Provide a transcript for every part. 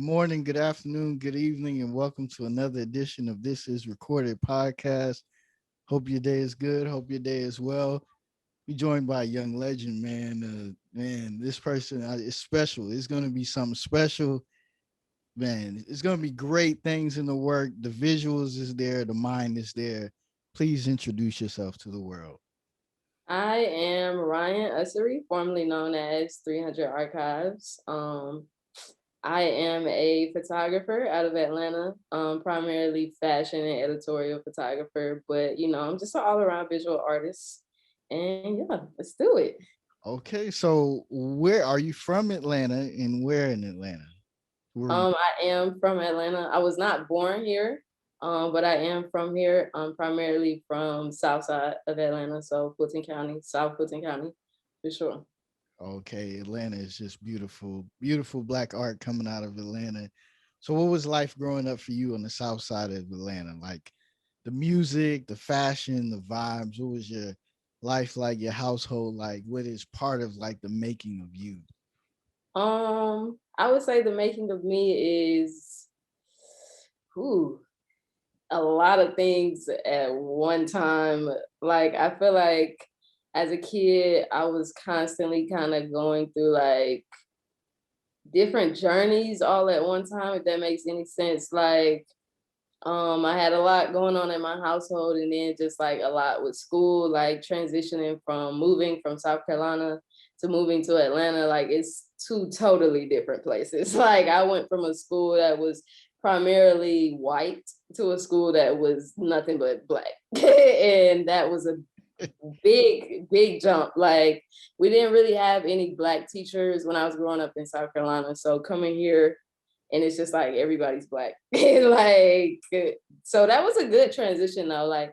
morning, good afternoon, good evening, and welcome to another edition of This Is Recorded Podcast. Hope your day is good. Hope your day is well. Be joined by a young legend, man. Man, this person is special. It's going to be something special, man. It's going to be great things in the work. The visuals is there. The mind is there. Please introduce yourself to the world. I am Ryann Ussery, formerly known as 300 Archives. I am a photographer out of Atlanta, primarily fashion and editorial photographer, but I'm just an all-around visual artist. And yeah, let's do it. Okay, so where are you from Atlanta and where in Atlanta? Where are you? I am from Atlanta. I was not born here, but I am from here. I'm primarily from South Side of Atlanta, so Fulton County, South Fulton County, for sure. Okay, Atlanta is just beautiful, beautiful black art coming out of Atlanta. So, what was life growing up for you on the south side of Atlanta? Like the music, the fashion, the vibes. What was your life like? Your household like? What is part of like the making of you? I would say the making of me is, whew, a lot of things at one time. Like I feel like as a kid, I was constantly kind of going through like different journeys all at one time, if that makes any sense. Like I had a lot going on in my household and then just like a lot with school, like transitioning from moving from South Carolina to moving to Atlanta. Like it's two totally different places. Like I went from a school that was primarily white to a school that was nothing but black. And that was a big jump. Like we didn't really have any black teachers when I was growing up in South Carolina. So coming here and it's just like everybody's black. Like so that was a good transition though. Like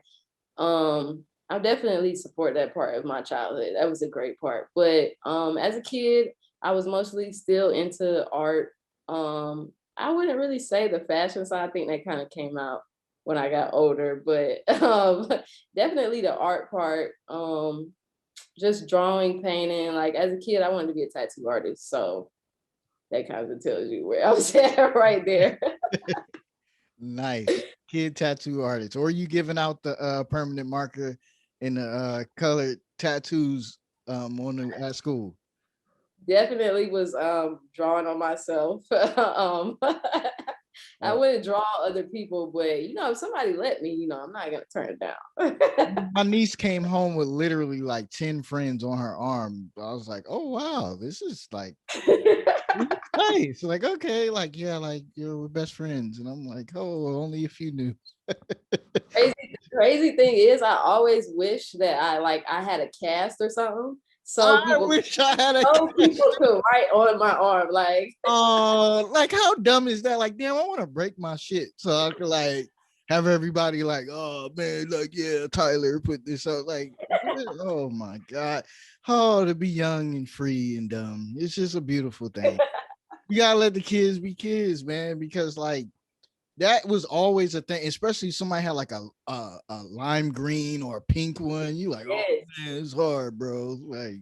I definitely support that part of my childhood. That was a great part. But as a kid, I was mostly still into art. I wouldn't really say the fashion side. I think that kind of came out when I got older, but definitely the art part. Just drawing, painting. Like as a kid, I wanted to be a tattoo artist. So that kind of tells you where I was at right there. Nice kid tattoo artist, or you giving out the permanent marker and the colored tattoos on the at school? Definitely was drawing on myself. I Oh, wouldn't draw other people, but if somebody let me, I'm not gonna turn it down. my niece came home with literally like 10 friends on her arm. I was like, oh wow, this is like this is nice. Like, okay, like yeah, like we're best friends. And I'm like, oh, only if you knew. Crazy thing is, I always wish that I had a cast or something, so I people wish I had a so cash. people could write on my arm. Like Oh, like how dumb is that? Like, damn, I want to break my shit so I could like have everybody like, oh man, like yeah, Tyler put this up. Like, oh my god, oh to be young and free and dumb. It's just a beautiful thing. You gotta let the kids be kids, man, because like that was always a thing, especially if somebody had like a lime green or a pink one. You like, oh yes. man, it's hard, bro. Like,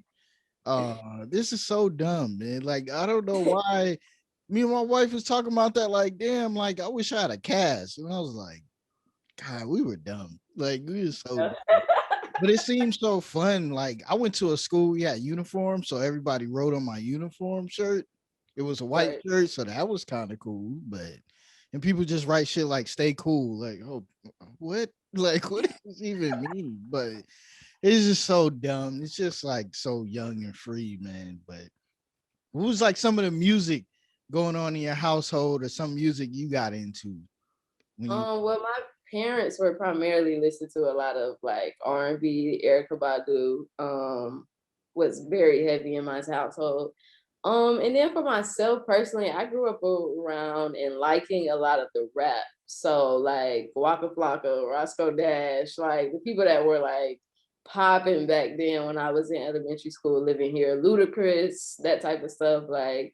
this is so dumb, man. Like, I don't know why. Me and my wife was talking about that. Like, damn, like I wish I had a cast, and I was like, God, we were dumb. Like, we were so dumb. But it seemed so fun. Like, I went to a school, we had uniforms, so everybody wrote on my uniform shirt. It was a white Right. shirt, so that was kind of cool. But and people just write shit like "stay cool," like, oh, what? Like, what does this even mean? But it's just so dumb. It's just like so young and free, man. But what was like some of the music going on in your household, or some music you got into when you? Well, my parents were primarily listening to a lot of like R&B. Erica Badu was very heavy in my household. And then for myself personally, I grew up around and liking a lot of the rap. So like Waka Flocka, Roscoe Dash, like the people that were like popping back then when I was in elementary school living here, Ludacris, that type of stuff. Like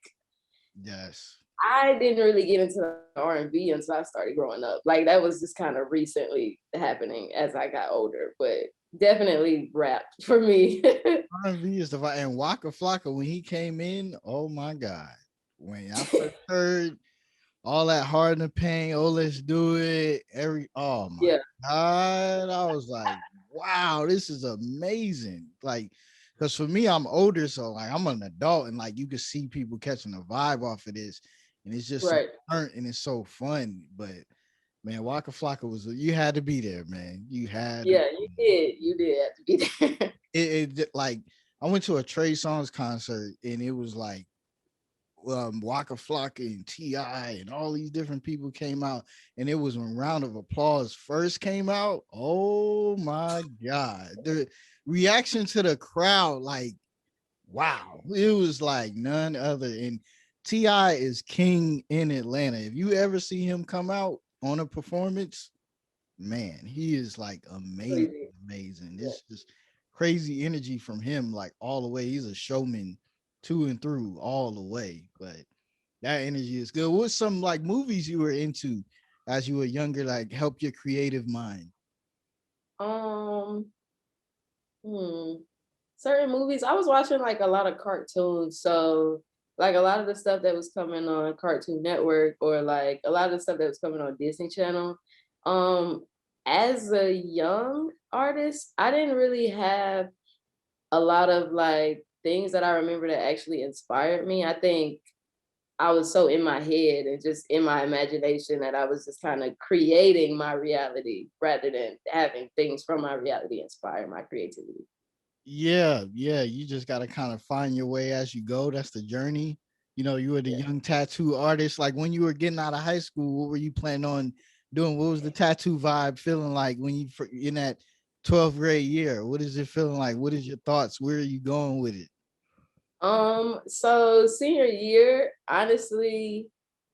Yes. I didn't really get into R&B until I started growing up. Like that was just kind of recently happening as I got older, but definitely rap for me. R&B is the vibe. And Waka Flocka when he came in, oh my god! When I first heard all that hard in the paint. Oh, let's do it. Oh my Yeah, God. I was like, wow, this is amazing. Like, because for me, I'm older, so like I'm an adult, and like you can see people catching a vibe off of this, and it's just so right. burnt and it's so fun. But man, Waka Flocka was you had to be there, man. You had to Yeah, you did. You did have to be there. like I went to a Trey Songz concert and it was like Waka Flocka and T.I. and all these different people came out, and it was when Round of Applause first came out. Oh my God. The reaction to the crowd, like, wow, it was like none other. And T.I. is king in Atlanta. If you ever see him come out on a performance, man, he is like amazing, Crazy. amazing. Yeah. It's just crazy energy from him, like all the way. He's a showman to and through all the way. But that energy is good. What's some like movies you were into as you were younger, like help your creative mind? Um, hmm. Certain movies. I was watching like a lot of cartoons, so like a lot of the stuff that was coming on Cartoon Network or like a lot of the stuff that was coming on Disney Channel. Um, as a young artist, I didn't really have a lot of like things that I remember that actually inspired me. I think I was so in my head and just in my imagination that I was just kind of creating my reality rather than having things from my reality inspire my creativity. Yeah, yeah. You just gotta kind of find your way as you go. That's the journey. You know, you were the Yeah. young tattoo artist. Like when you were getting out of high school, what were you planning on doing? What was the tattoo vibe feeling like when you in that 12th grade year? What is it feeling like? What is your thoughts? Where are you going with it? So senior year, honestly,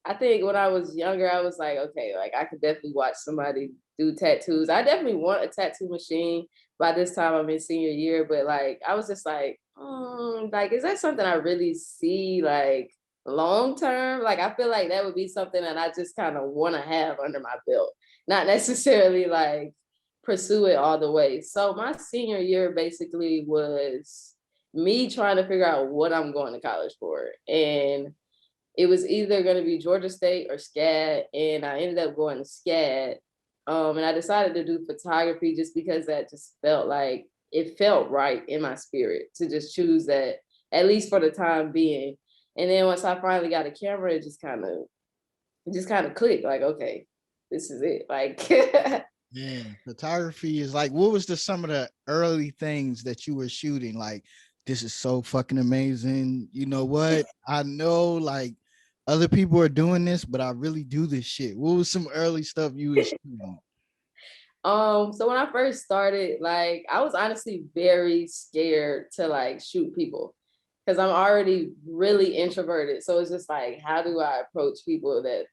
I think when I was younger, I was like, okay, like I could definitely watch somebody do tattoos. I definitely want a tattoo machine by this time I'm in senior year, but like I was just like, is that something I really see like long term? Like I feel like that would be something that I just kind of want to have under my belt, not necessarily like pursue it all the way. So my senior year basically was me trying to figure out what I'm going to college for. And it was either going to be Georgia State or SCAD. And I ended up going to SCAD. And I decided to do photography just because that just felt like it felt right in my spirit to just choose that, at least for the time being. And then once I finally got a camera, it just kind of clicked like, okay, this is it. Like, Man, photography is like, what was some of the early things that you were shooting? Like, this is so fucking amazing. You know what? I know like other people are doing this, but I really do this shit. What was some early stuff you was shooting? so when I first started, like I was honestly very scared to like shoot people because I'm already really introverted. So it's just like, how do I approach people that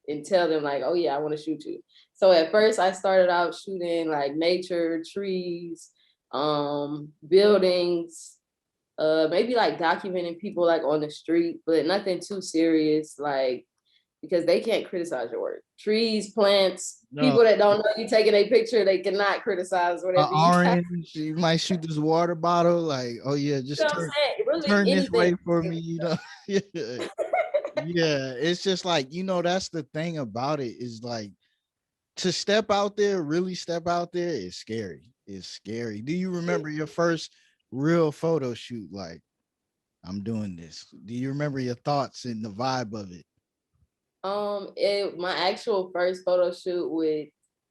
and tell them like, oh yeah, I want to shoot you. So at first I started out shooting like nature, trees, buildings, maybe like documenting people like on the street, but nothing too serious. Like because they can't criticize your work. Trees, plants, No, people that don't know you taking a picture, they cannot criticize an whatever you got. orange. You might shoot this water bottle. Like, oh yeah, You just know what I'm saying? Really turn this anything. way for me. You know, yeah, yeah. It's just like that's the thing about it is like to step out there, really step out there is scary. It's scary. Do you remember your first real photo shoot? Like, I'm doing this. Do you remember your thoughts and the vibe of it? My actual first photo shoot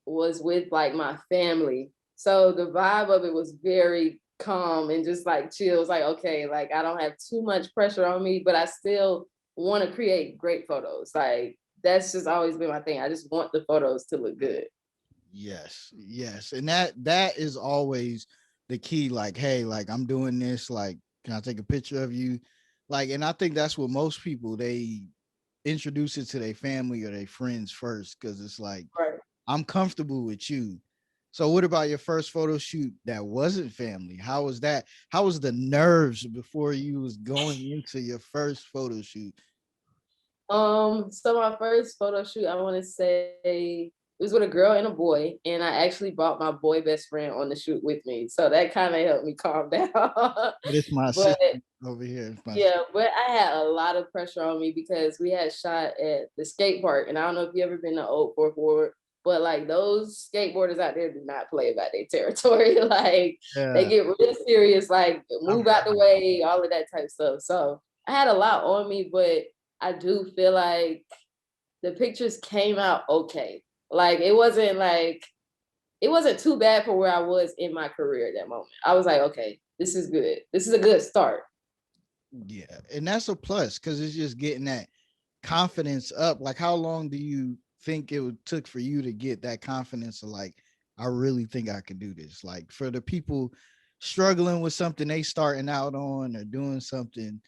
was with like my family. So the vibe of it was very calm and just like chill. It's like, okay, like I don't have too much pressure on me, but I still want to create great photos. Like that's just always been my thing. I just want the photos to look good. Yes, yes. And that is always the key. Like, hey, like I'm doing this, like, can I take a picture of you? Like, and I think that's what most people they introduce it to their family or their friends first, because it's like, Right. I'm comfortable with you. So what about your first photo shoot that wasn't family? How was that? How was the nerves before you was going into your first photo shoot? So my first photo shoot, I want to say It was with a girl and a boy, and I actually brought my boy best friend on the shoot with me. So that kind of helped me calm down. It's my But sister over here. It's my yeah, but I had a lot of pressure on me because we had shot at the skate park, and I don't know if you ever been to Old Fourth Ward, but like those skateboarders out there do not play about their territory. Like they yeah. get really serious, like I've move out the heard. way, all of that type of stuff. So I had a lot on me, but I do feel like the pictures came out okay. Like it wasn't too bad for where I was in my career at that moment. I was like, okay, this is good. This is a good start. Yeah, and that's a plus because it's just getting that confidence up. Like, how long do you think it would took for you to get that confidence of like, I really think I can do this? Like for the people struggling with something they starting out on or doing something,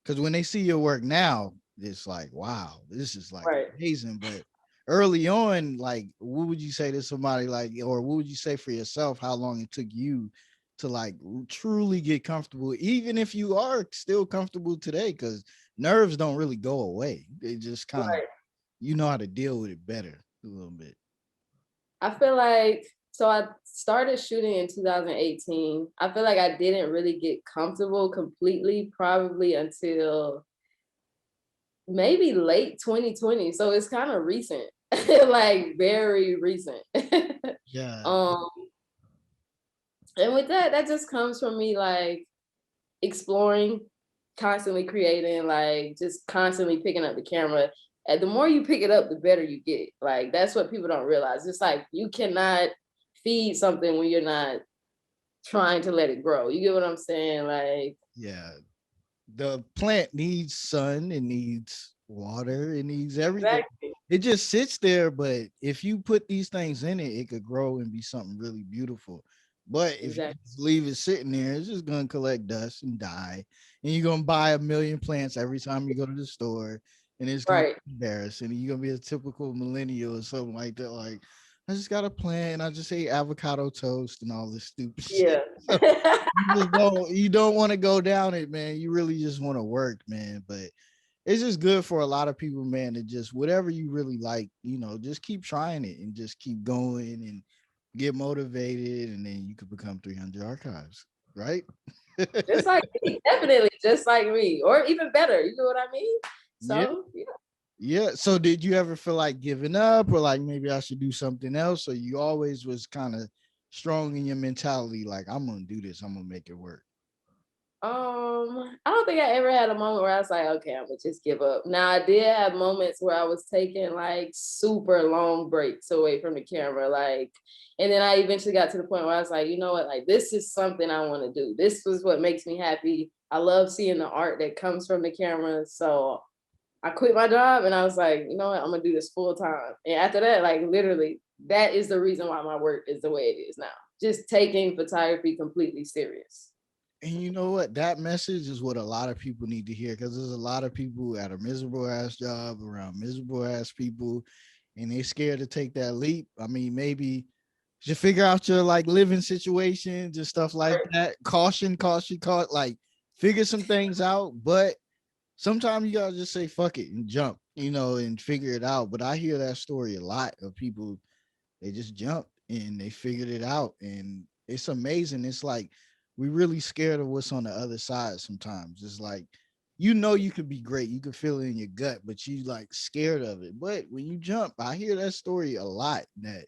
because when they see your work now, it's like, wow, this is like Right. amazing. But early on, like, what would you say to somebody like, or what would you say for yourself? How long it took you to like truly get comfortable, even if you are still comfortable today? Because nerves don't really go away. They just kind of, Right. you know how to deal with it better a little bit. I feel like so I started shooting in 2018. I feel like I didn't really get comfortable completely probably until maybe late 2020. So it's kind of recent. Like very recent. Yeah. um and with that, that just comes from me like exploring, constantly creating, like just constantly picking up the camera. And the more you pick it up, the better you get. Like that's what people don't realize. It's like you cannot feed something when you're not trying to let it grow. You get what I'm saying? Like Yeah. The plant needs sun, it needs water, it needs everything. exactly, It just sits there, but if you put these things in it, it could grow and be something really beautiful. But if you exactly. just leave it sitting there, it's just gonna collect dust and die. And you're gonna buy a million plants every time you go to the store, and it's gonna Right. be embarrassing. And you're gonna be a typical millennial or something like that. Like, I just got a plant, and I just ate avocado toast and all this stupid shit. Yeah. So you don't want to go down it, man. You really just want to work, man. But it's just good for a lot of people, man, to just whatever you really like, just keep trying it and just keep going and get motivated, and then you could become 300 archives, right? Just like me, definitely just like me, or even better. You know what I mean? Yeah. So yeah. Yeah. So did you ever feel like giving up or like maybe I should do something else? Or you always was kind of strong in your mentality, like I'm gonna do this, I'm gonna make it work. I don't think I ever had a moment where I was like, okay, I'm gonna just give up. Now I did have moments where I was taking like super long breaks away from the camera, like, and then I eventually got to the point where I was like, you know what, like this is something I want to do. This was what makes me happy. I love seeing the art that comes from the camera. So I quit my job and I was like, you know what, I'm gonna do this full time. And after that, like literally, that is the reason why my work is the way it is now. Just taking photography completely serious. And you know what? That message is what a lot of people need to hear because there's a lot of people at a miserable ass job around miserable ass people, and they're scared to take that leap. I mean, maybe just figure out your like living situation, just stuff like that. Caution, caution, caution. Like figure some things out, but sometimes you gotta just say fuck it and jump, and figure it out. But I hear that story a lot of people, they just jumped and they figured it out. And it's amazing. It's like we really scared of what's on the other side sometimes. It's like, you could be great. You could feel it in your gut, but you like scared of it. But when you jump, I hear that story a lot that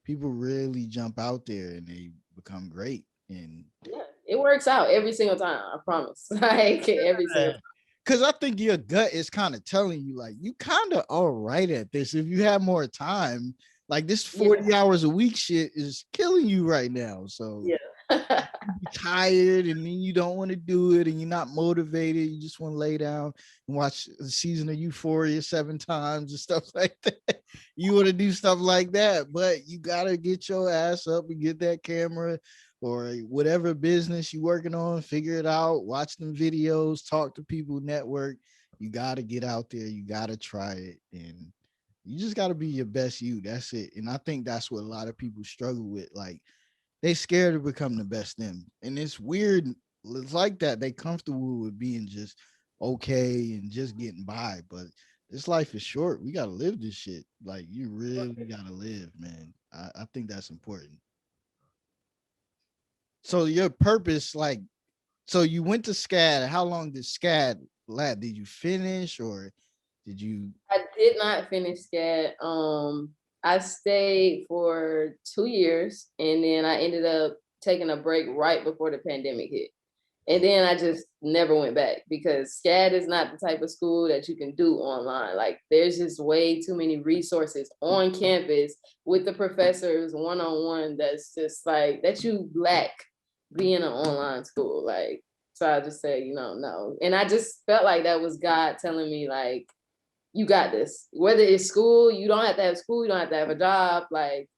people really jump out there and they become great. And Yeah, it works out every single time. I promise. Like every single time. because I think your gut is kind of telling you, like, you kind of all right at this. If you have more time, like this Yeah, 40 hours a week shit is killing you right now. So yeah. you're tired and then you don't want to do it and you're not motivated. You just want to lay down and watch the season of Euphoria 7 times and stuff like that. You want to do stuff like that, but you got to get your ass up and get that camera or whatever business you're working on, figure it out, watch them videos, talk to people, network. You got to get out there. You got to try it. And you just got to be your best you. That's it. And I think that's what a lot of people struggle with. Like, they scared to become the best them. And it's weird. It's like that. They comfortable with being just okay and just getting by. But This life is short. We gotta live this shit. Like you really gotta live, man. I think that's important. So your purpose, like, so you went to SCAD. How long did SCAD last? Did you finish or did you? I did not finish SCAD. I stayed for 2 years and then I ended up taking a break right before the pandemic hit. And then I just never went back because SCAD is not the type of school that you can do online. Like there's just way too many resources on campus with the professors one-on-one that's just like that you lack being an online school. Like, so I just say, no. And I just felt like that was God telling me like, you got this. Whether it's school, you don't have to have school, you don't have to have a job. Like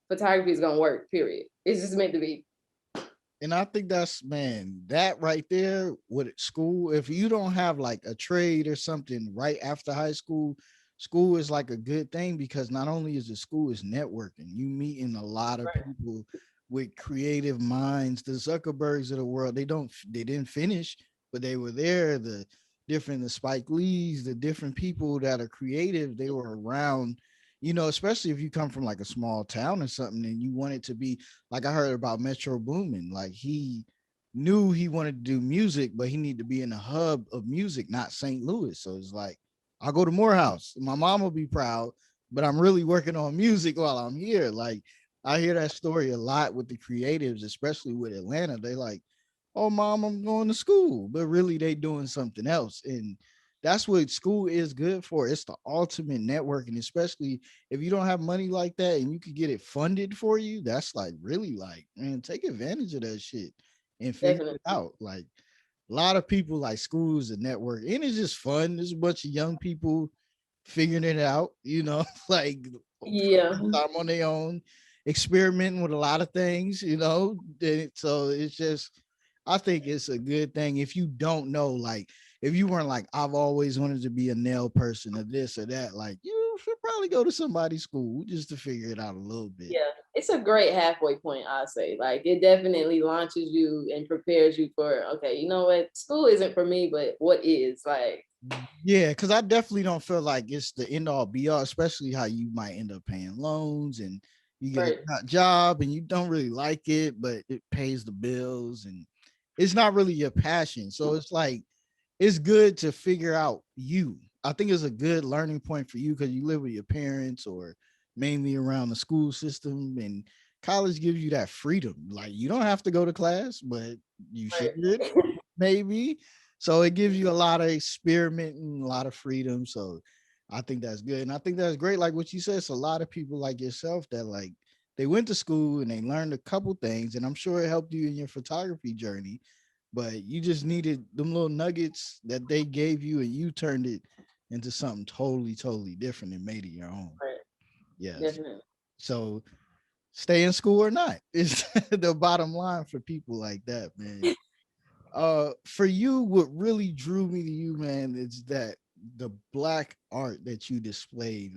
photography is gonna work, period. It's just meant to be. And I think that's, man, that right there with school. If you don't have like a trade or something right after high school, school is like a good thing because not only is it school, it's networking. You meeting a lot of people with creative minds. The Zuckerbergs of the world, they didn't finish, but they were there. The Spike Lees, the different people that are creative, they were around. Especially if you come from like a small town or something and you want it to be like, I heard about Metro Boomin. Like he knew he wanted to do music, but he needed to be in the hub of music, not St. Louis. So it's like, I'll go to Morehouse. My mom will be proud, but I'm really working on music while I'm here. Like I hear that story a lot with the creatives, especially with Atlanta. They like, oh mom, I'm going to school, but really they doing something else. And that's what school is good for. It's the ultimate networking, especially if you don't have money like that and you could get it funded for you. That's like really like, man, take advantage of that shit and figure Definitely. it out. Like a lot of people like schools and network, and it's just fun. There's a bunch of young people figuring it out, like Yeah. time on their own, experimenting with a lot of things, So it's just, I think it's a good thing if you don't know, like, if you weren't like, I've always wanted to be a nail person or this or that, like, you should probably go to somebody's school just to figure it out a little bit. Yeah, it's a great halfway point, I say. Like it definitely launches you and prepares you for, okay, you know what? School isn't for me, but what is? Like, Yeah, because I definitely don't feel like it's the end all be all, especially how you might end up paying loans and you get right, a job and you don't really like it, but it pays the bills and it's not really your passion. So it's like, it's good to figure out you. I think it's a good learning point for you because you live with your parents or mainly around the school system, and college gives you that freedom. Like you don't have to go to class, but you should right. maybe. So it gives you a lot of experimenting, a lot of freedom. So I think that's good. And I think that's great. Like what you said, it's a lot of people like yourself that like they went to school and they learned a couple things. And I'm sure it helped you in your photography journey, but you just needed them little nuggets that they gave you and you turned it into something totally, totally different and made it your own. Right. Yes. Definitely. So stay in school or not is the bottom line for people like that, man. For you, what really drew me to you, man, is that the black art that you displayed.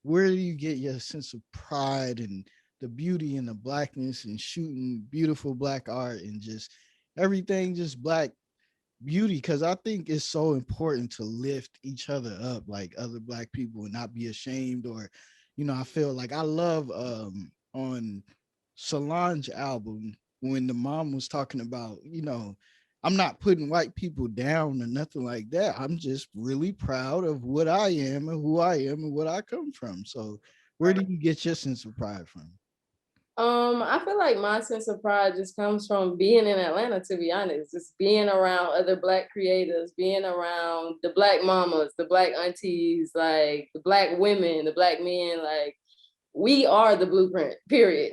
Where do you get your sense of pride and the beauty and the blackness and shooting beautiful black art and just everything just black beauty? Because I think it's so important to lift each other up, like other black people, and not be ashamed. Or I feel like I love on Solange album when the mom was talking about, I'm not putting white people down or nothing like that. I'm just really proud of what I am and who I am and what I come from. So where do you get your sense of pride from? I feel like my sense of pride just comes from being in Atlanta, to be honest. Just being around other black creators, being around the black mamas, the black aunties, like the black women, the black men, like we are the blueprint, period.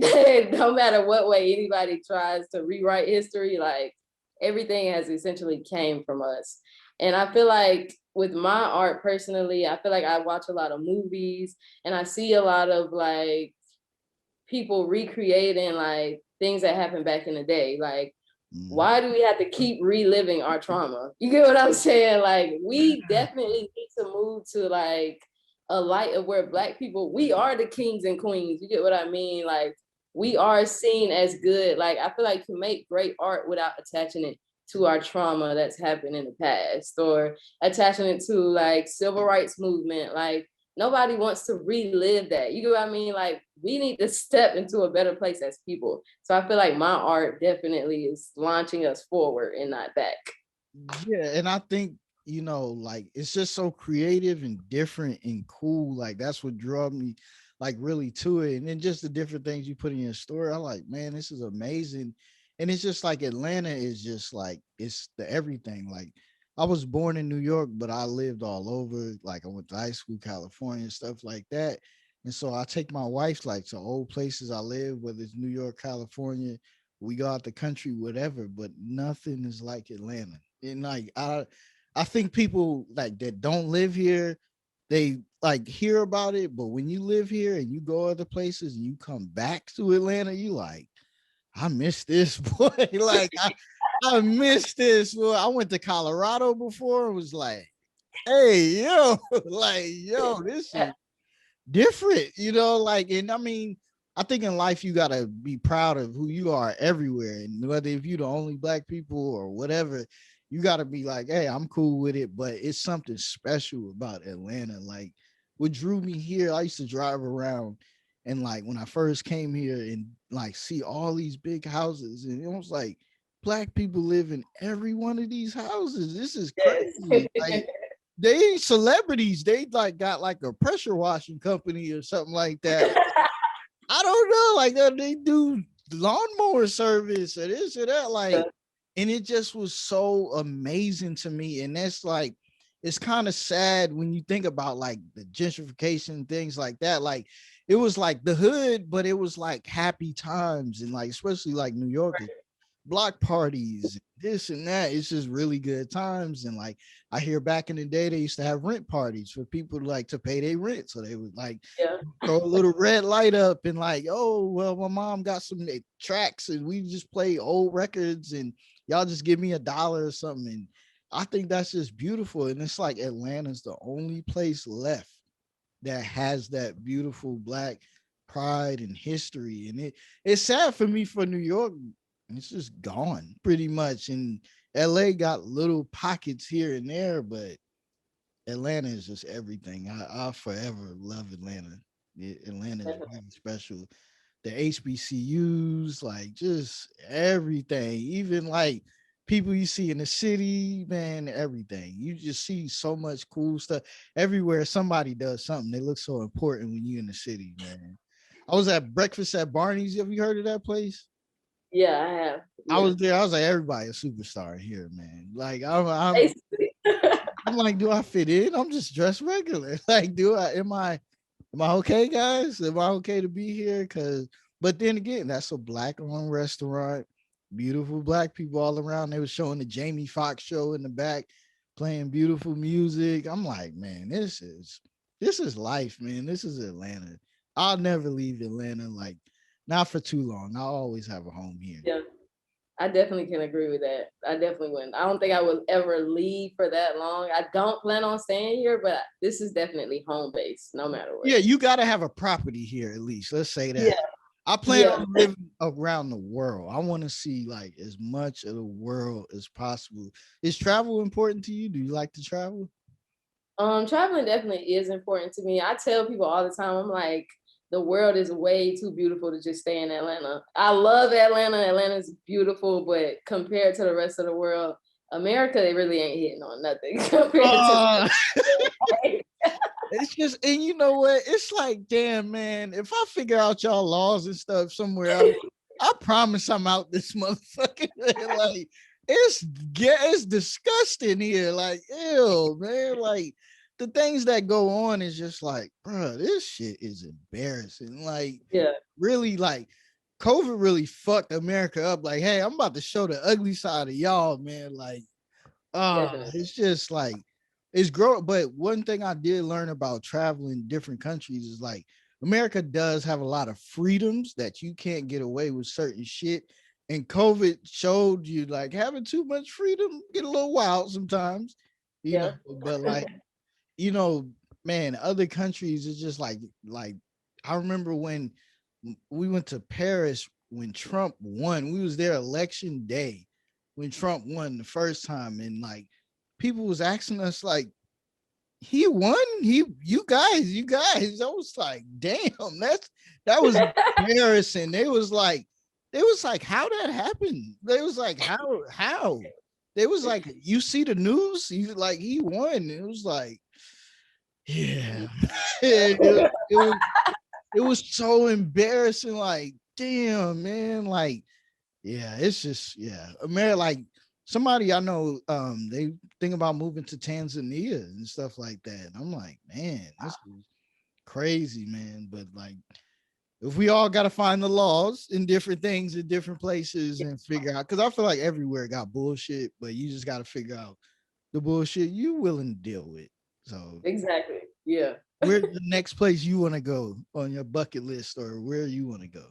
No matter what way anybody tries to rewrite history, like everything has essentially came from us. And I feel like with my art personally, I feel like I watch a lot of movies and I see a lot of like people recreating like things that happened back in the day. Like, Mm. why do we have to keep reliving our trauma? You get what I'm saying? Like, we definitely need to move to like a light of where black people, we are the kings and queens. You get what I mean? Like, we are seen as good. Like, I feel like you make great art without attaching it to our trauma that's happened in the past, or attaching it to like civil rights movement. Like nobody wants to relive that. You know what I mean? Like we need to step into a better place as people. So I feel like my art definitely is launching us forward and not back. Yeah, and I think, you know, like it's just so creative and different and cool. Like that's what drew me like really to it. And then just the different things you put in your story. I'm like, man, this is amazing. And it's just like Atlanta is just like it's the everything. Like I was born in New York, but I lived all over. Like I went to high school, California, and stuff like that. And so I take my wife like to old places I live, whether it's New York, California, we go out the country, whatever, but nothing is like Atlanta. And like I think people like that don't live here, they like hear about it, but when you live here and you go other places and you come back to Atlanta, you like, I miss this boy. Like I miss this. Well, I went to Colorado before and was like, hey, yo, like, yo, this is different, you know, like, and I mean, I think in life you gotta be proud of who you are everywhere. And whether if you're the only black people or whatever, you gotta be like, hey, I'm cool with it. But it's something special about Atlanta. Like what drew me here, I used to drive around and like when I first came here and like see all these big houses, and it was like black people live in every one of these houses. This is crazy. Yes. Like they ain't celebrities. They like got like a pressure washing company or something like that. I don't know. Like they do lawnmower service or this or that. Like, and it just was so amazing to me. And that's like, it's kind of sad when you think about like the gentrification, things like that. Like, it was like the hood, but it was like happy times, and like especially like New York, block parties, this and that. It's just really good times. And like I hear back in the day, they used to have rent parties for people like to pay their rent. So they would like Yeah. throw a little red light up and like, oh, well, my mom got some tracks and we just play old records and y'all just give me $1 or something. And I think that's just beautiful. And it's like Atlanta's the only place left that has that beautiful black pride and history. And it's sad for me for New York. It's just gone pretty much. And LA got little pockets here and there, but Atlanta is just everything. I'll forever love Atlanta. Atlanta is really special. The HBCUs, like just everything, even like people you see in the city, man, everything. You just see so much cool stuff everywhere. Somebody does something. They look so important when you in the city, man. I was at breakfast at Barney's. Have you heard of that place? Yeah, I have. I Yeah. was there. I was like, everybody a superstar here, man. Like I'm like, do I fit in? I'm just dressed regular. Like, am I okay, guys? Am I okay to be here? Cause but then again, that's a black owned restaurant. Beautiful black people all around. They were showing the Jamie Foxx show in the back, playing beautiful music. I'm like, man, this is life, man. This is Atlanta. I'll never leave Atlanta, like not for too long. I'll always have a home here. Yeah. I definitely can agree with that. I definitely wouldn't. I don't think I would ever leave for that long. I don't plan on staying here, but this is definitely home base, no matter what. Yeah, you got to have a property here at least. Let's say Yeah, that. I plan yeah. on living around the world. I want to see like as much of the world as possible. Is travel important to you? Do you like to travel? Traveling definitely is important to me. I tell people all the time, I'm like, the world is way too beautiful to just stay in Atlanta. I love Atlanta. Atlanta's beautiful, but compared to the rest of the world, America, they really ain't hitting on nothing compared to. Uh, it's just, and you know what? It's like, damn, man, if I figure out y'all laws and stuff somewhere else, I promise I'm out this motherfucker. Like, it's disgusting here. Like, ew, man. Like, the things that go on is just like, bro, this shit is embarrassing. Like, Yeah, really, like, COVID really fucked America up. Like, hey, I'm about to show the ugly side of y'all, man. Like, definitely. it's just like it's grow. But one thing I did learn about traveling different countries is like America does have a lot of freedoms that you can't get away with certain shit. And COVID showed you like having too much freedom get a little wild sometimes, you know. Yeah, But like, you know, man, other countries is just like I remember when we went to Paris when Trump won. We was there election day, when Trump won the first time, and like people was asking us like, he won. You guys. I was like, damn, that was embarrassing. They was like, how that happened? They was like, how? They was like, you see the news? He won. It was like, yeah. it was so embarrassing. Like, damn, man. Like, yeah, it's just, yeah. America, like somebody I know, they think about moving to Tanzania and stuff like that. And I'm like, man, this is crazy, man. But like, if we all got to find the laws in different things in different places and figure out, because I feel like everywhere got bullshit, but you just got to figure out the bullshit you willing to deal with. So Exactly. Yeah. where's the next place you want to go on your bucket list, or where you want to go?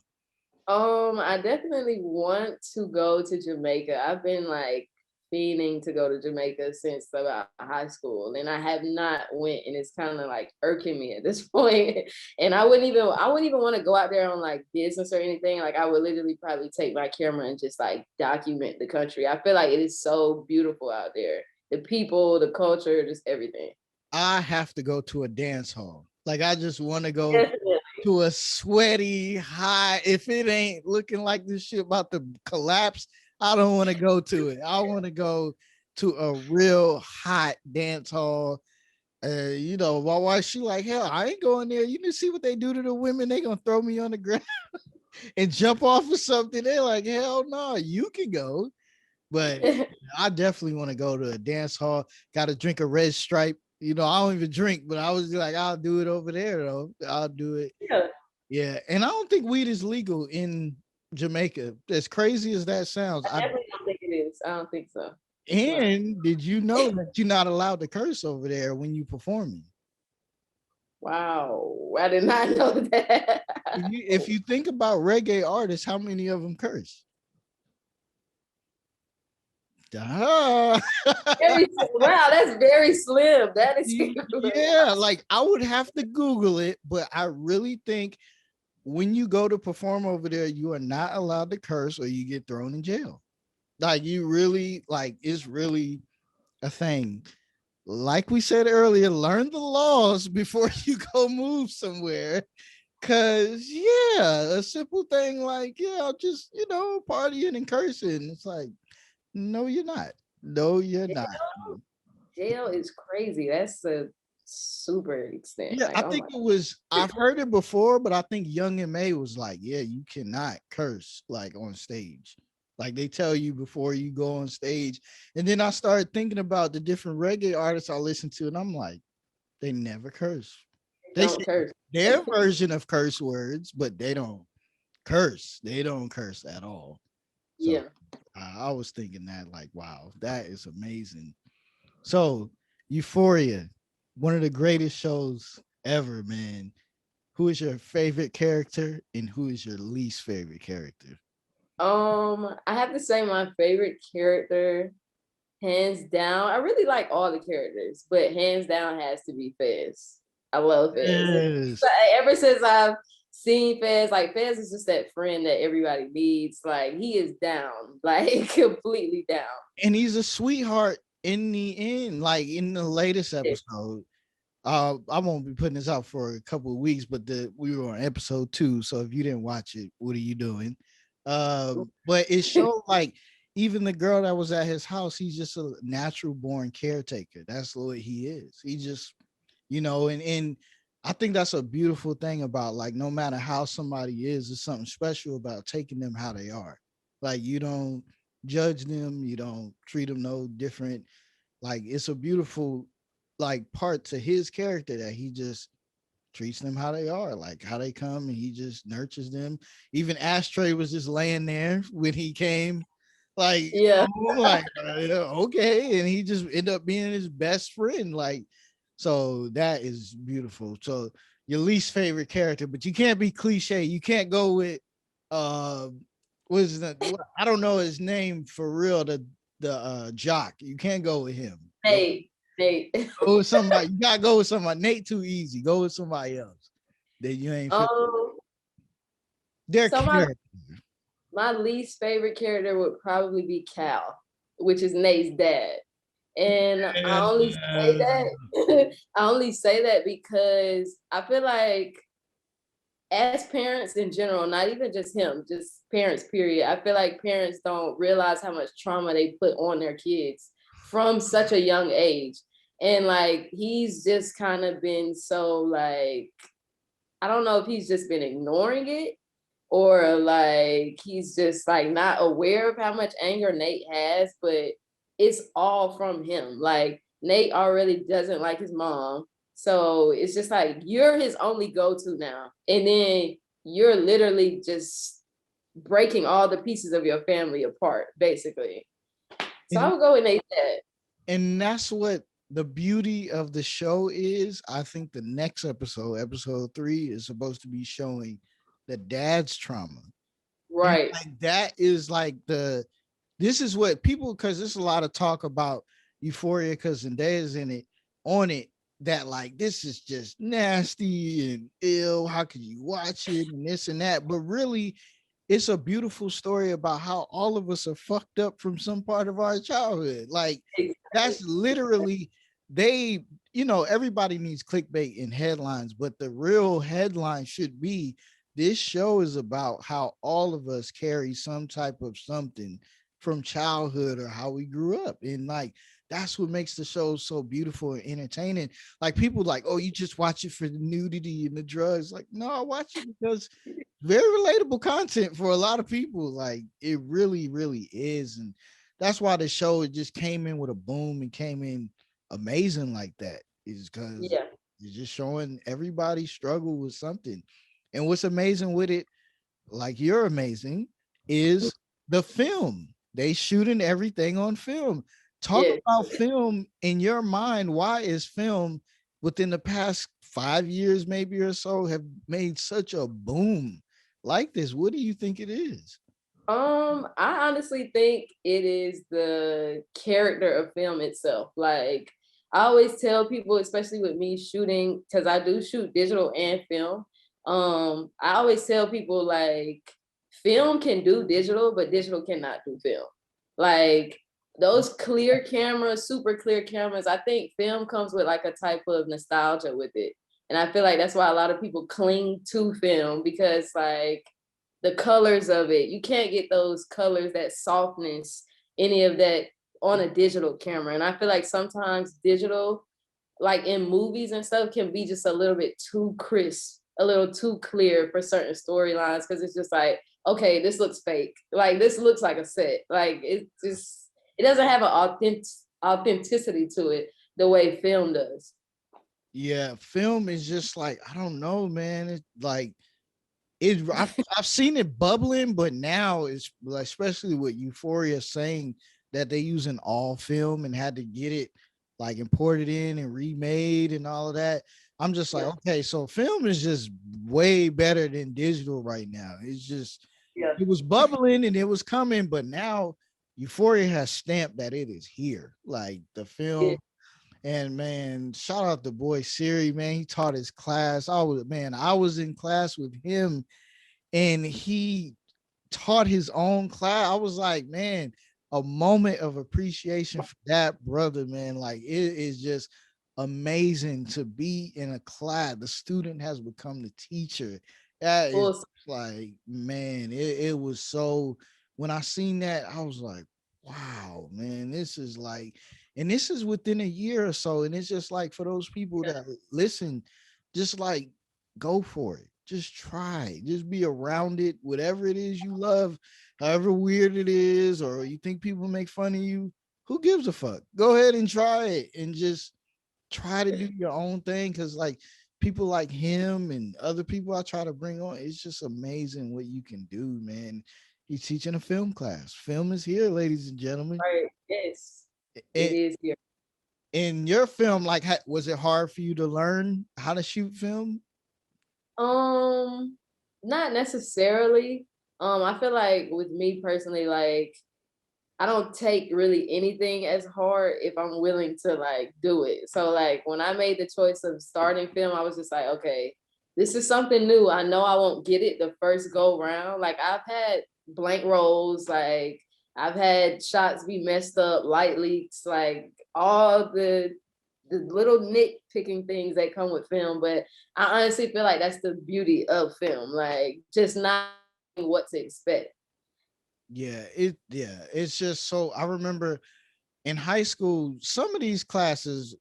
I definitely want to go to Jamaica. I've been like fiending to go to Jamaica since about high school, and I have not went, and it's kind of like irking me at this point. And I wouldn't even want to go out there on like business or anything. Like I would literally probably take my camera and just like document the country. I feel like it is so beautiful out there. The people, the culture, just everything. I have to go to a dance hall. Like, I just want to go Definitely. to a sweaty high. If it ain't looking like this shit about to collapse, I don't want to go to it. I want to go to a real hot dance hall. My wife, she like, hell, I ain't going there. You can see what they do to the women. They gonna throw me on the ground and jump off of something. They're like, hell no, you can go. But I definitely want to go to a dance hall. Got to drink a red stripe. I don't even drink, but I was like, I'll do it over there though. I'll do it. Yeah. Yeah, and I don't think weed is legal in Jamaica. As crazy as that sounds, I definitely don't think it is. I don't think so. It's not. and did you know that you're not allowed to curse over there when you performing? Wow, I did not know that. If you think about reggae artists, how many of them curse? Duh. Wow, that's very slim. That is Yeah, like I would have to Google it, but I really think when you go to perform over there, you are not allowed to curse or you get thrown in jail. Like, you really, like, it's really a thing. Like we said earlier, learn the laws before you go move somewhere. Cause yeah, a simple thing like, yeah, I'll just, partying and cursing. It's like, no, you're not. No, you're not. jail is crazy. That's a super extent. Yeah, Like, I oh think my. I've heard it before, but I think Young and May was like, yeah, you cannot curse like on stage. Like, they tell you before you go on stage. And then I started thinking about the different reggae artists I listen to, and I'm like, they never curse. They say Don't curse. their version of curse words, but they don't curse. They don't curse at all. So Yeah. I was thinking that, like, wow, that is amazing. So, Euphoria, one of the greatest shows ever, man. Who is your favorite character and who is your least favorite character? I have to say my favorite character, hands down. I really like all the characters, but hands down has to be Fez. I love Fez. Yes. Ever since I've seen Fez, like Fez is just that friend that everybody needs. Like he is down, like completely down. And he's a sweetheart in the end, like in the latest episode. I won't be putting this out for a couple of weeks, but we were on episode 2. So if you didn't watch it, what are you doing? But it showed like even the girl that was at his house, he's just a natural born caretaker. That's what he is. He just, and I think that's a beautiful thing about, like, no matter how somebody is, there's something special about taking them how they are. Like, you don't judge them, you don't treat them no different. Like, it's a beautiful like part to his character that he just treats them how they are, like how they come, and he just nurtures them. Even Ashtray was just laying there when he came, like, Yeah. like, okay, and he just ended up being his best friend. Like, so that is beautiful. So your least favorite character, but you can't be cliche. You can't go with uh what is that? I don't know his name for real. The jock. You can't go with him. Nate. Go with somebody. You gotta go with somebody. Nate too easy. Go with somebody else that you ain't fit. Um, Their so my character. my least favorite character would probably be Cal. which is Nate's dad. And I And, only say that I only say that because I feel like as parents in general, not even just him, just parents, period, I feel like parents don't realize how much trauma they put on their kids from such a young age. And like, he's just kind of been so like, I don't know if he's just been ignoring it or like he's just like not aware of how much anger Nate has, but it's all from him. Like Nate already doesn't like his mom. So it's just like you're his only go-to now. And then you're literally just breaking all the pieces of your family apart, basically. So I and would go with Nate's dad. and that's what the beauty of the show is. I think the next episode, episode 3, is supposed to be showing the dad's trauma. And Right. like that is like this is what people, because there's a lot of talk about Euphoria because Zendaya's in it, on it, that like this is just nasty and ill. How could you watch it and this and that? But really, it's a beautiful story about how all of us are fucked up from some part of our childhood. Like Exactly. that's literally they, everybody needs clickbait and headlines, but the real headline should be this show is about how all of us carry some type of something from childhood or how we grew up. And like that's what makes the show so beautiful and entertaining. Like people like, oh, you just watch it for the nudity and the drugs. Like, no, I watch it because very relatable content for a lot of people. Like it really, really is. And that's why the show it just came in with a boom and came in amazing like that. Is because Yeah. it's just showing everybody struggle with something. And what's amazing with it, like you're amazing, is the film. They shooting everything on film. Talk Yeah. about film in your mind. Why is film within the past 5 years, maybe or so, have made such a boom like this? What do you think it is? I honestly think it is the character of film itself. Like I always tell people, especially with me shooting, because I do shoot digital and film. I always tell people like film can do digital, but digital cannot do film. Like those clear cameras, super clear cameras, I think film comes with like a type of nostalgia with it. And I feel like that's why a lot of people cling to film because like the colors of it. You can't get those colors, that softness, any of that on a digital camera. And I feel like sometimes digital, like in movies and stuff, can be just a little bit too crisp, a little too clear for certain storylines because it's just like, okay, this looks fake. Like this looks like a set. Like it just it doesn't have an authenticity to it the way film does. Yeah, film is just like, I don't know, man. It's like I've seen it bubbling, but now it's like, especially with Euphoria saying that they using all film and had to get it like imported in and remade and all of that. I'm just like, Yeah. okay, so film is just way better than digital right now. It's just Yeah. it was bubbling and it was coming, but now Euphoria has stamped that it is here. Like the Yeah. film. And man, shout out the boy Siri, man. He taught his class. I was in class with him and he taught his own class. I was like, man, a moment of appreciation for that brother, man. Like it is just amazing to be in a class. The student has become the teacher. That is Full. like, man, it was so when I seen that, I was like, wow, man, this is like, and this is within a year or so. And it's just like for those people that listen, just like go for it. Just try. Just be around it. Whatever it is you love, however weird it is, or you think people make fun of you, who gives a fuck? Go ahead and try it and just try to do your own thing. Cause like people like him and other people I try to bring on, it's just amazing what you can do, man. He's teaching a film class. Film is here, ladies and gentlemen. Right. Yes. It And is here. in your film, like, was it hard for you to learn how to shoot film? Um, Not necessarily. I feel like with me personally, like I don't take really anything as hard if I'm willing to like do it. So like when I made the choice of starting film, I was just like, okay, this is something new. I know I won't get it the first go round. Like I've had blank roles, like I've had shots be messed up, light leaks, like all the little nitpicking things that come with film. But I honestly feel like that's the beauty of film, like just not knowing what to expect. It's just so I remember in high school, some of these classes,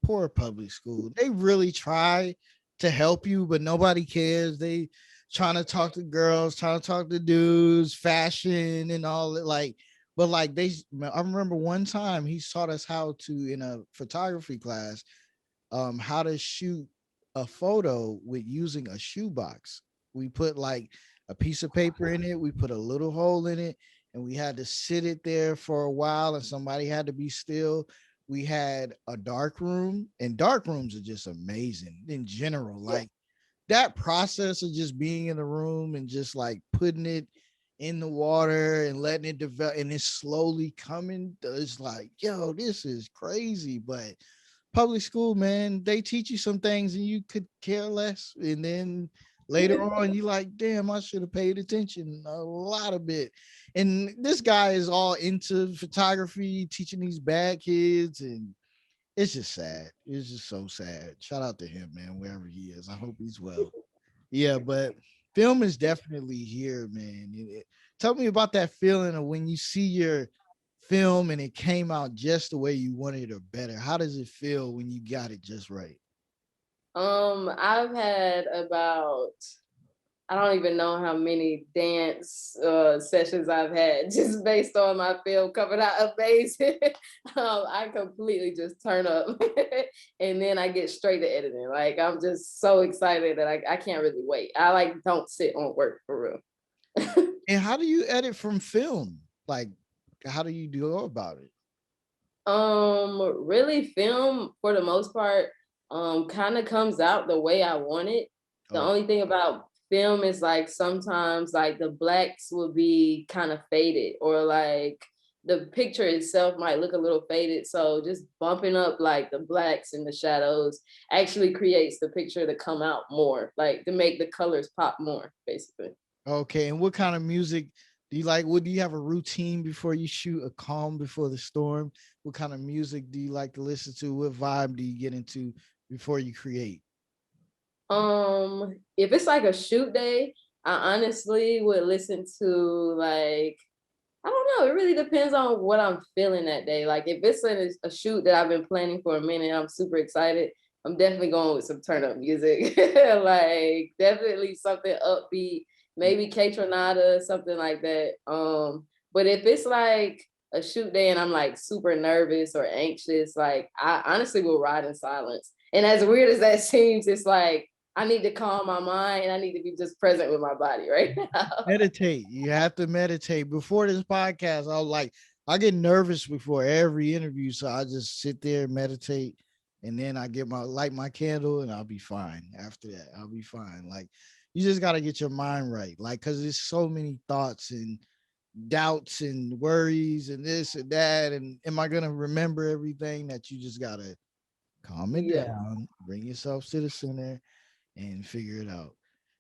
poor public school, they really try to help you, but nobody cares. They trying to talk to girls, trying to talk to dudes, fashion and all that. Like, but like I remember one time he taught us how to in a photography class, how to shoot a photo with using a shoebox. We put like a piece of paper in it, we put a little hole in it, and we had to sit it there for a while, and somebody had to be still. We had a dark room, and dark rooms are just amazing in general. Yeah. Like that process of just being in the room and just like putting it in the water and letting it develop and it's slowly coming. It's like, yo, this is crazy. But public school, man, they teach you some things and you could care less. And then later on, you like, damn, I should have paid attention a lot of bit. And this guy is all into photography, teaching these bad kids, and it's just sad. It's just so sad. Shout out to him, man, wherever he is. I hope he's well. Yeah, but film is definitely here, man. Tell me about that feeling of when you see your film and it came out just the way you wanted or better. How does it feel when you got it just right? I've had about, I don't even know how many dance sessions I've had just based on my film coming out amazing. I completely just turn up and then I get straight to editing. Like I'm just so excited that I can't really wait. I like don't sit on work for real. And how do you edit from film? Like, how do you go about it? Really film for the most part, kind of comes out the way I want it. The Oh, only thing about film is like sometimes like the blacks will be kind of faded or like the picture itself might look a little faded. So just bumping up like the blacks and the shadows actually creates the picture to come out more, like to make the colors pop more, basically. okay. And what kind of music do you like? What do you have a routine before you shoot a calm before the storm? What kind of music do you like to listen to? What vibe do you get into before you create? If it's like a shoot day, I honestly would listen to like, I don't know. It really depends on what I'm feeling that day. Like if it's a shoot that I've been planning for a minute, I'm super excited. I'm definitely going with some turn up music. Like definitely something upbeat, maybe K Tronada, something like that. But if it's like a shoot day and I'm like super nervous or anxious, like I honestly will ride in silence. And as weird as that seems, it's like I need to calm my mind and I need to be just present with my body right now. Meditate. You have to meditate. Before this podcast, I was like, I get nervous before every interview, so I just sit there and meditate, and then I get my light my candle, and I'll be fine. After that, I'll be fine. Like you just got to get your mind right, like because there's so many thoughts and doubts and worries and this and that, and am I gonna remember everything? That you just gotta calm it Yeah. down, bring yourself to the center, and figure it out.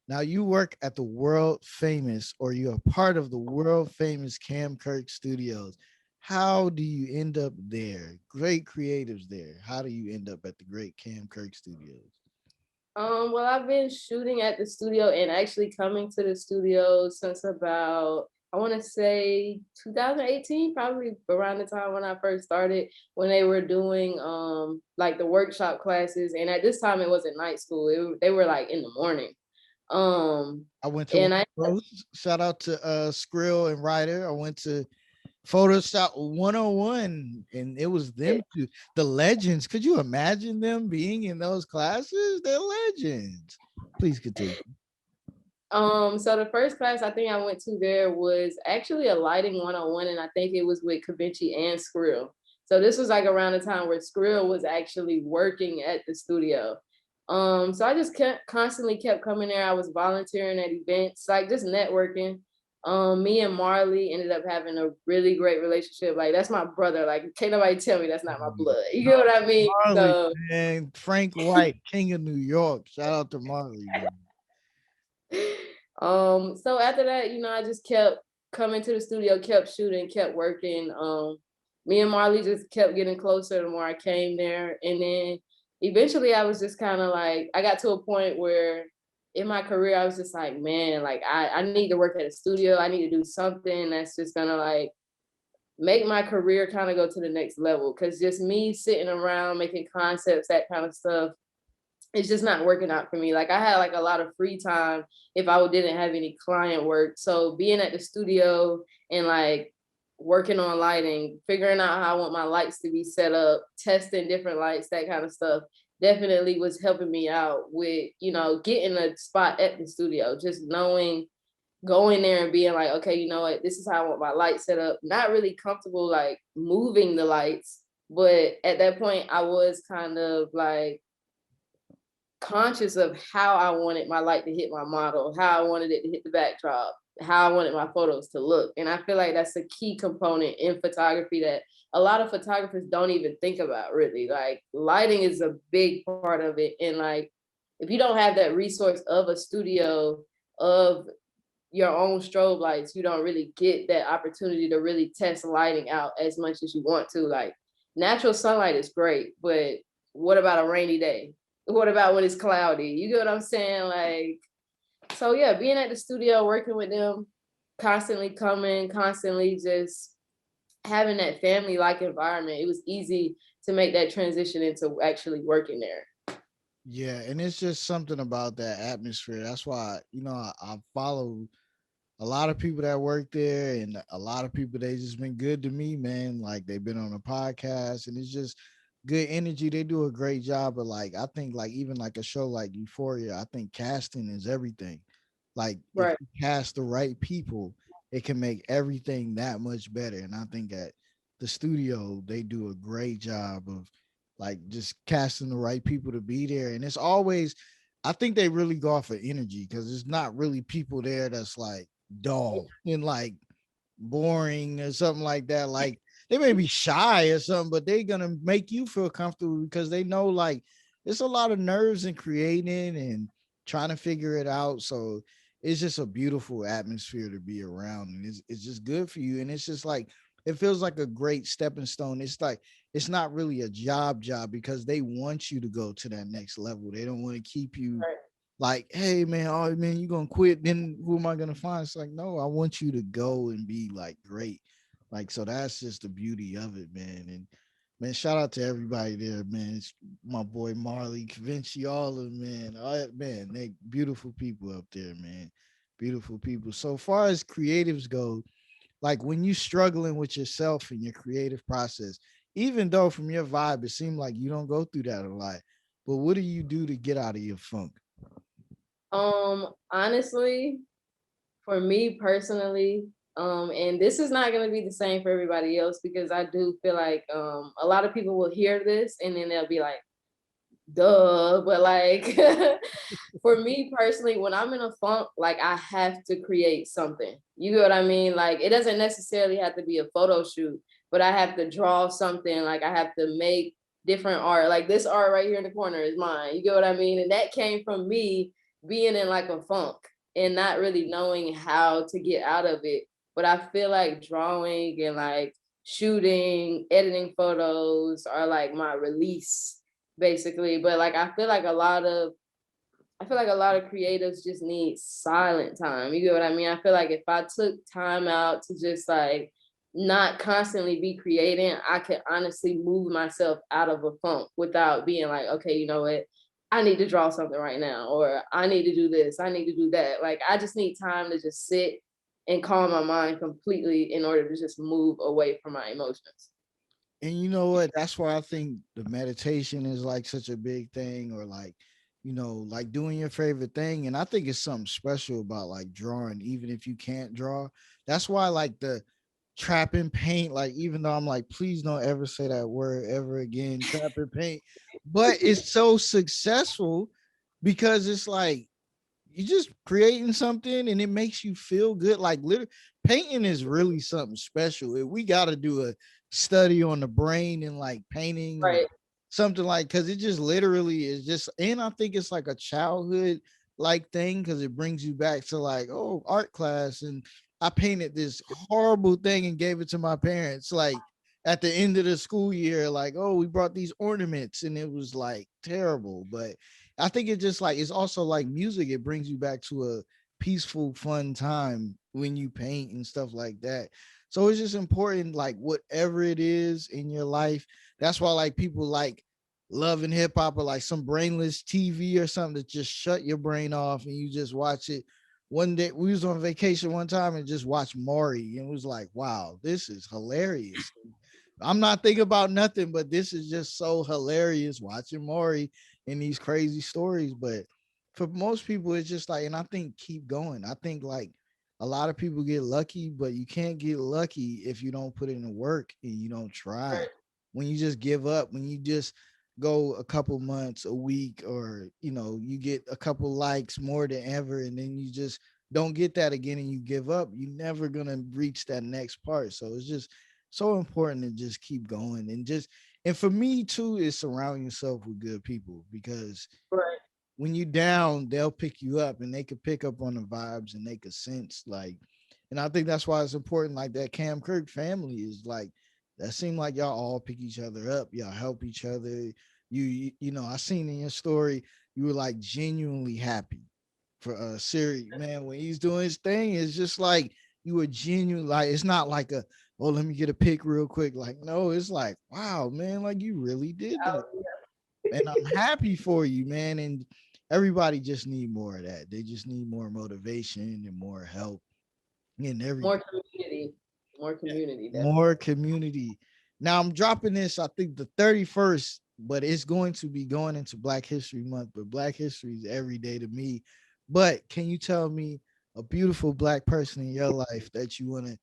Now you work at the world famous, or you're a part of the world famous CAM KIRK Studios. How do you end up there? Great creatives there. How do you end up at the great CAM KIRK Studios? Well, I've been shooting at the studio and actually coming to the studio since about, I want to say 2018, probably around the time when I first started, when they were doing like the workshop classes. And at this time it wasn't night school. They were like in the morning. Um, I went to one and I of those. Shout out to Skrill and Ryder. I went to Photoshop 101, and it was them two, the legends. Could you imagine them being in those classes? They're legends. Please continue. So the first class I think I went to there was actually a lighting 101, and I think it was with Kavinci and Skrill. So this was like around the time where Skrill was actually working at the studio. So I just kept constantly kept coming there. I was volunteering at events, like just networking. Me and Marley ended up having a really great relationship. Like that's my brother. Like can't nobody tell me that's not my blood. You know what I mean? Marley, So man, Frank White, King of New York. Shout out to Marley, man. so after that, I just kept coming to the studio, kept shooting, kept working. Me and Marley just kept getting closer the more I came there. And then eventually I was just kind of like, I got to a point where in my career, I was just like, man, like I need to work at a studio. I need to do something that's just gonna like make my career kind of go to the next level. Cause just me sitting around making concepts, that kind of stuff, it's just not working out for me. Like I had like a lot of free time if I didn't have any client work. So being at the studio and like working on lighting, figuring out how I want my lights to be set up, testing different lights, that kind of stuff, definitely was helping me out with, you know, getting a spot at the studio, just knowing, going there and being like, okay, you know what, this is how I want my lights set up. Not really comfortable like moving the lights, but at that point I was kind of like conscious of how I wanted my light to hit my model, how I wanted it to hit the backdrop, how I wanted my photos to look. And I feel like that's a key component in photography that a lot of photographers don't even think about really. Like lighting is a big part of it. And like if you don't have that resource of a studio, of your own strobe lights, you don't really get that opportunity to really test lighting out as much as you want to. Like natural sunlight is great, but what about a rainy day? What about when it's cloudy? You get what I'm saying? Like, so yeah, being at the studio, working with them, constantly coming, constantly just having that family-like environment, it was easy to make that transition into actually working there. Yeah, and it's just something about that atmosphere. That's why, I follow a lot of people that work there, and a lot of people they just been good to me, man. Like they've been on a podcast, and it's just good energy. They do a great job. But like I think like even like a show like Euphoria, I think casting is everything. Like if Right. you cast the right people, it can make everything that much better. And I think at the studio they do a great job of like just casting the right people to be there. And it's always, I think they really go off of energy because there's not really people there that's like dull and like boring or something like that. Like they may be shy or something, but they're gonna make you feel comfortable because they know like it's a lot of nerves in creating and trying to figure it out. So it's just a beautiful atmosphere to be around, and it's just good for you. And it's just like it feels like a great stepping stone. It's like it's not really a job because they want you to go to that next level. They don't want to keep you Right. like, hey man, oh man, you gonna quit? Then who am I gonna find? It's like, no, I want you to go and be like great. Like, so that's just the beauty of it, man. And man, shout out to everybody there, man. It's my boy Marley, Vinci, all of them, man. Man, they beautiful people up there, man. Beautiful people. So far as creatives go, like when you struggling with yourself and your creative process, even though from your vibe it seemed like you don't go through that a lot, but what do you do to get out of your funk? Honestly, for me personally, and this is not going to be the same for everybody else because I do feel like a lot of people will hear this and then they'll be like, duh. But like, for me personally, when I'm in a funk, like I have to create something. You get what I mean? Like, it doesn't necessarily have to be a photo shoot, but I have to draw something. Like, I have to make different art. Like, this art right here in the corner is mine. You get what I mean? And that came from me being in like a funk and not really knowing how to get out of it. But I feel like drawing and like shooting, editing photos are like my release basically. But like I feel like a lot of creatives just need silent time. You get what I mean? I feel like if I took time out to just like not constantly be creating, I could honestly move myself out of a funk without being like, okay, you know what? I need to draw something right now, or I need to do this, I need to do that. Like, I just need time to just sit and calm my mind completely in order to just move away from my emotions. And you know what? That's why I think the meditation is like such a big thing, or like, like doing your favorite thing. And I think it's something special about like drawing, even if you can't draw. That's why like the trap and paint, like even though I'm like, please don't ever say that word ever again, trap and paint. But it's so successful because it's like you just creating something and it makes you feel good. Like literally, painting is really something special. We got to do a study on the brain and like painting or Right. something like, because it just literally is just, and I think it's like a childhood like thing because it brings you back to like, oh, art class. And I painted this horrible thing and gave it to my parents. Like at the end of the school year, like, oh, we brought these ornaments, and it was like terrible. But I think it just like, it's also like music. It brings you back to a peaceful, fun time when you paint and stuff like that. So it's just important, like whatever it is in your life. That's why like people like love and hip hop, or like some brainless TV or something that just shut your brain off and you just watch it. One day we was on vacation one time and just watched Maury, and it was like, wow, this is hilarious. I'm not thinking about nothing, but this is just so hilarious watching Maury and these crazy stories. But for most people, it's just like, and I think keep going. I think like a lot of people get lucky, but you can't get lucky if you don't put in the work and you don't try. When you just give up, when you just go a couple months, a week, or you get a couple likes more than ever, and then you just don't get that again and you give up, you're never gonna reach that next part. So it's just so important to just keep going, and for me too is surround yourself with good people, because Right. when you down, they'll pick you up, and they could pick up on the vibes, and they could sense like, and I think that's why it's important. Like that Cam Kirk family is like, that seemed like y'all all pick each other up, y'all help each other. I seen in your story you were like genuinely happy for Siri, man, when he's doing his thing. It's just like you were genuine. Like it's not like a, oh, let me get a pic real quick. Like, no, it's like, wow, man, like you really did that. Oh, And I'm happy for you, man. And everybody just need more of that. They just need more motivation and more help and more everything. community, more community. More Definitely. community. Now I'm dropping this, I think the 31st, but it's going to be going into Black History Month. But Black History is every day to me. But can you tell me a beautiful Black person in your life that you want to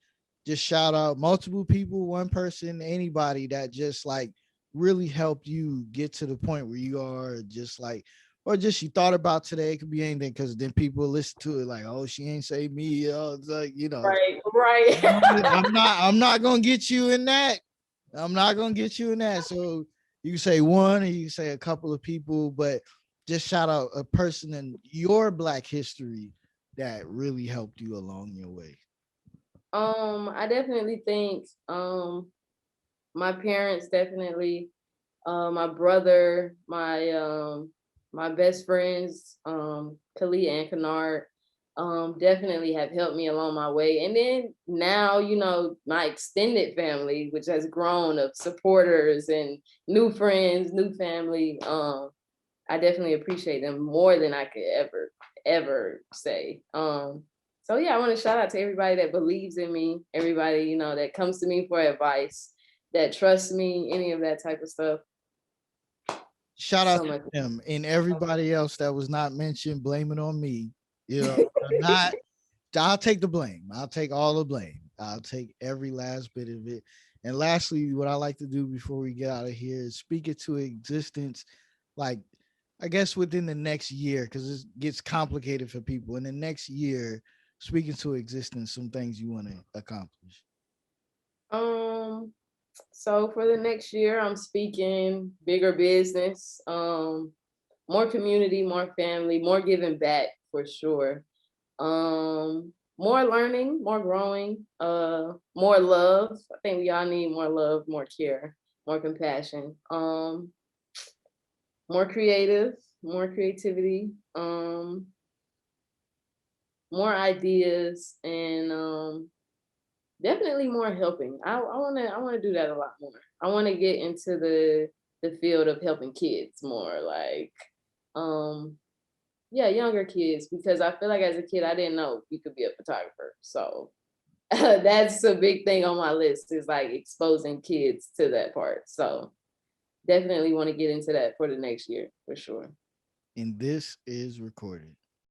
just shout out? Multiple people, one person, anybody that just like really helped you get to the point where you are, just like, or just you thought about today. It could be anything, because then people listen to it like, oh, she ain't say me. It's like, Right, right. I'm not gonna get you in that. I'm not gonna get you in that. So you say one, or you say a couple of people, but just shout out a person in your Black history that really helped you along your way. I definitely think my parents definitely, my brother, my best friends, Khalid and Kennard, definitely have helped me along my way. And then now, my extended family, which has grown of supporters and new friends, new family. I definitely appreciate them more than I could ever say. So yeah, I want to shout out to everybody that believes in me, everybody, that comes to me for advice, that trusts me, any of that type of stuff. Shout out So to much. them and everybody else that was not mentioned. Blame it on me. Not. I'll take the blame. I'll take all the blame. I'll take every last bit of it. And lastly, what I like to do before we get out of here is speak it to existence, like I guess within the next year, because it gets complicated for people. In the next year, speaking to existence, some things you want to accomplish. Um, so for the next year, I'm speaking bigger business, more community, more family, more giving back for sure. More learning, more growing, more love. I think we all need more love, more care, more compassion. More creative, more creativity, more ideas, and definitely more helping. I wanna do that a lot more. I wanna get into the field of helping kids more, like um yeah, younger kids, because I feel like as a kid I didn't know you could be a photographer. So that's a big thing on my list, is like exposing kids to that part. So definitely want to get into that for the next year for sure. And this is recorded.